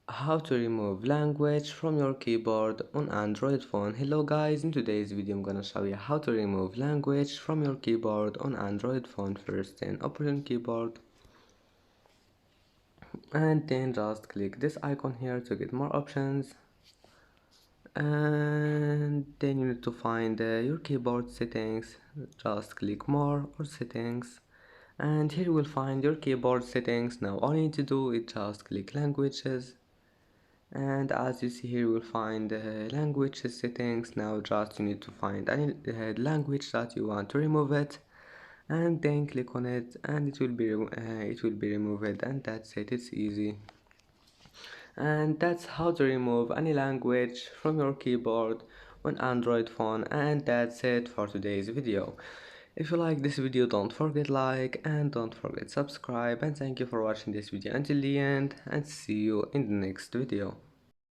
How to remove language from your keyboard on Android phone. Hello guys, in today's video I'm gonna show you how to remove language from your keyboard on Android phone. First, then open keyboard and then just click this icon here to get more options, and then you need to find your keyboard settings. Just click more or settings, and here you will find your keyboard settings. Now all you need to do is just click languages, and as you see here you will find language settings. Now just you need to find any language that you want to remove it, and then click on it and it will be removed, and that's it. It's easy, and that's how to remove any language from your keyboard on Android phone. And that's it for today's video. If you like this video, don't forget like and don't forget subscribe, and thank you for watching this video until the end, and see you in the next video.